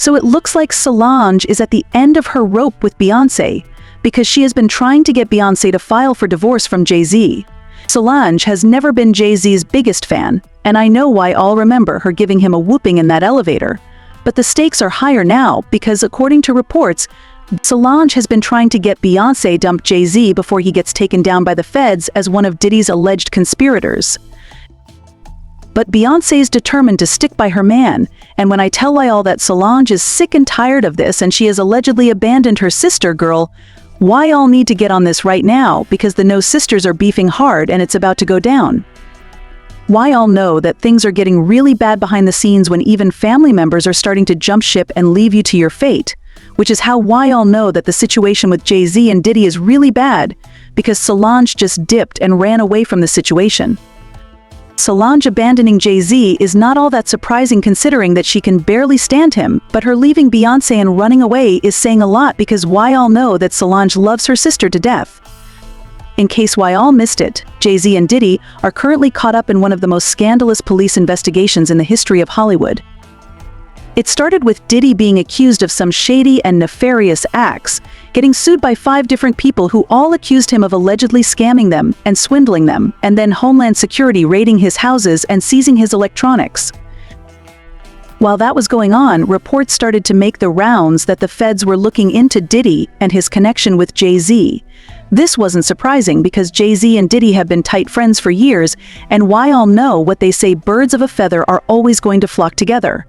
So it looks like Solange is at the end of her rope with Beyonce, because she has been trying to get Beyonce to file for divorce from Jay-Z. Solange has never been Jay-Z's biggest fan, and I know why. I'll remember her giving him a whooping in that elevator. But the stakes are higher now because, according to reports, Solange has been trying to get Beyonce dump Jay-Z before he gets taken down by the feds as one of Diddy's alleged conspirators. But Beyonce's determined to stick by her man, and when I tell y'all that Solange is sick and tired of this and she has allegedly abandoned her sister girl, why y'all need to get on this right now, because the No Sisters are beefing hard and it's about to go down. Why all know that things are getting really bad behind the scenes when even family members are starting to jump ship and leave you to your fate, which is how why all know that the situation with Jay-Z and Diddy is really bad, because Solange just dipped and ran away from the situation. Solange abandoning Jay-Z is not all that surprising considering that she can barely stand him, but her leaving Beyonce and running away is saying a lot because why all know that Solange loves her sister to death. In case why all missed it, Jay-Z and Diddy are currently caught up in one of the most scandalous police investigations in the history of Hollywood. It started with Diddy being accused of some shady and nefarious acts, getting sued by 5 different people who all accused him of allegedly scamming them and swindling them, and then Homeland Security raiding his houses and seizing his electronics. While that was going on, reports started to make the rounds that the feds were looking into Diddy and his connection with Jay-Z. This wasn't surprising because Jay-Z and Diddy have been tight friends for years, and why all know what they say, birds of a feather are always going to flock together.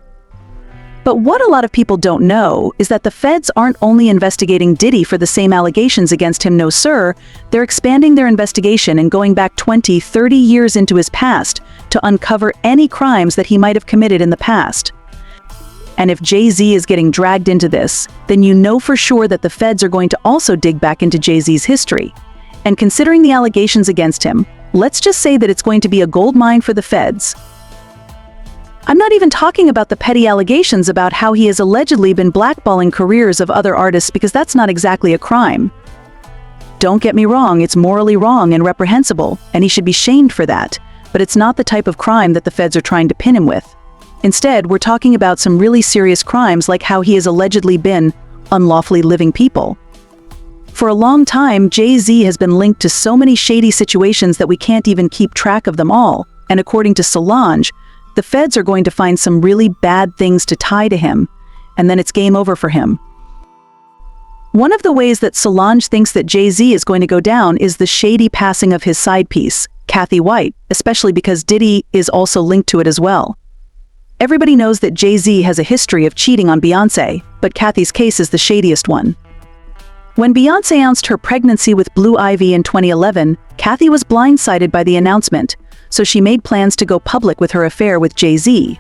But what a lot of people don't know is that the feds aren't only investigating Diddy for the same allegations against him, no sir, they're expanding their investigation and going back 20, 30 years into his past to uncover any crimes that he might have committed in the past. And if Jay-Z is getting dragged into this, then you know for sure that the feds are going to also dig back into Jay-Z's history. And considering the allegations against him, let's just say that it's going to be a gold mine for the feds. I'm not even talking about the petty allegations about how he has allegedly been blackballing careers of other artists, because that's not exactly a crime. Don't get me wrong, it's morally wrong and reprehensible, and he should be shamed for that, but it's not the type of crime that the feds are trying to pin him with. Instead, we're talking about some really serious crimes like how he has allegedly been unlawfully living people. For a long time, Jay-Z has been linked to so many shady situations that we can't even keep track of them all, and according to Solange, the feds are going to find some really bad things to tie to him, and then it's game over for him. One of the ways that Solange thinks that Jay-Z is going to go down is the shady passing of his side piece, Kathy White, especially because Diddy is also linked to it as well. Everybody knows that Jay-Z has a history of cheating on Beyonce, but Kathy's case is the shadiest one. When Beyonce announced her pregnancy with Blue Ivy in 2011, Kathy was blindsided by the announcement, so she made plans to go public with her affair with Jay-Z.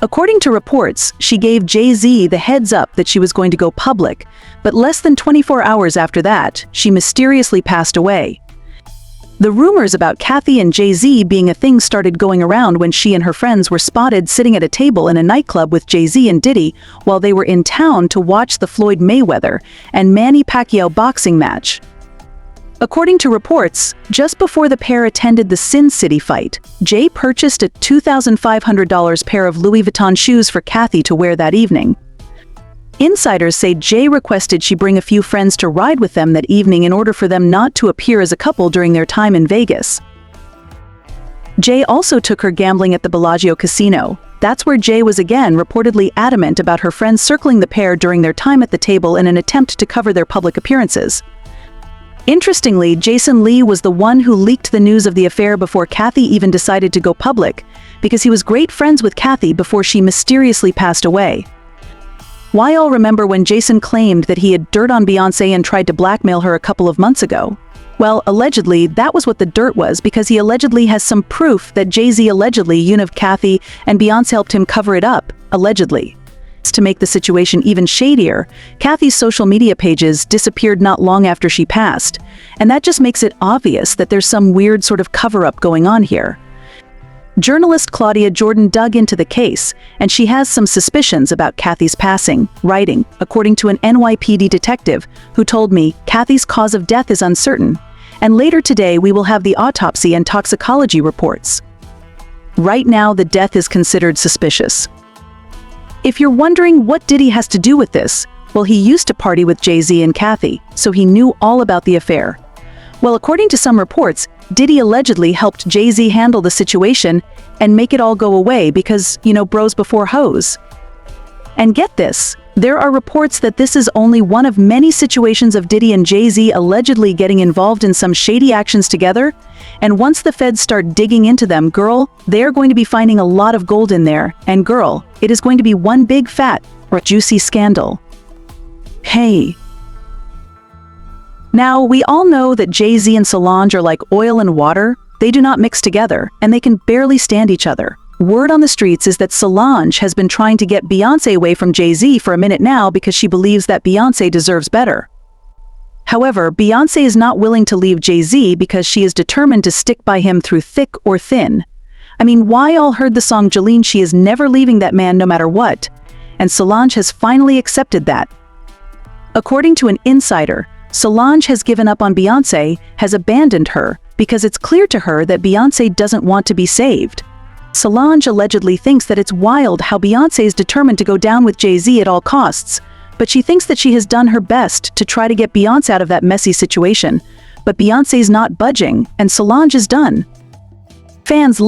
According to reports, she gave Jay-Z the heads up that she was going to go public, but less than 24 hours after that, she mysteriously passed away. The rumors about Kathy and Jay-Z being a thing started going around when she and her friends were spotted sitting at a table in a nightclub with Jay-Z and Diddy while they were in town to watch the Floyd Mayweather and Manny Pacquiao boxing match. According to reports, just before the pair attended the Sin City fight, Jay purchased a $2,500 pair of Louis Vuitton shoes for Kathy to wear that evening. Insiders say Jay requested she bring a few friends to ride with them that evening in order for them not to appear as a couple during their time in Vegas. Jay also took her gambling at the Bellagio Casino. That's where Jay was again reportedly adamant about her friends circling the pair during their time at the table in an attempt to cover their public appearances. Interestingly, Jason Lee was the one who leaked the news of the affair before Kathy even decided to go public, because he was great friends with Kathy before she mysteriously passed away. Why all remember when Jason claimed that he had dirt on Beyonce and tried to blackmail her a couple of months ago? Well, allegedly, that was what the dirt was, because he allegedly has some proof that Jay-Z allegedly unived Kathy and Beyonce helped him cover it up, allegedly. To make the situation even shadier, Kathy's social media pages disappeared not long after she passed, and that just makes it obvious that there's some weird sort of cover-up going on here. Journalist Claudia Jordan dug into the case, and she has some suspicions about Kathy's passing, writing, according to an NYPD detective who told me, Kathy's cause of death is uncertain, and later today we will have the autopsy and toxicology reports. Right now the death is considered suspicious. If you're wondering what Diddy has to do with this, well, he used to party with Jay-Z and Kathy, so he knew all about the affair. Well, according to some reports, Diddy allegedly helped Jay-Z handle the situation and make it all go away because, bros before hoes. And get this, there are reports that this is only one of many situations of Diddy and Jay-Z allegedly getting involved in some shady actions together, and once the feds start digging into them, girl, they're going to be finding a lot of gold in there, and girl, it is going to be one big fat or juicy scandal. Hey. Now, we all know that Jay-Z and Solange are like oil and water. They do not mix together, and they can barely stand each other. Word on the streets is that Solange has been trying to get Beyoncé away from Jay-Z for a minute now because she believes that Beyoncé deserves better. However, Beyoncé is not willing to leave Jay-Z because she is determined to stick by him through thick or thin. I mean, why all heard the song Jolene? She is never leaving that man no matter what. And Solange has finally accepted that. According to an insider, Solange has given up on Beyoncé, has abandoned her, because it's clear to her that Beyoncé doesn't want to be saved. Solange allegedly thinks that it's wild how Beyoncé is determined to go down with Jay-Z at all costs, but she thinks that she has done her best to try to get Beyoncé out of that messy situation. But Beyoncé's not budging, and Solange is done. Fans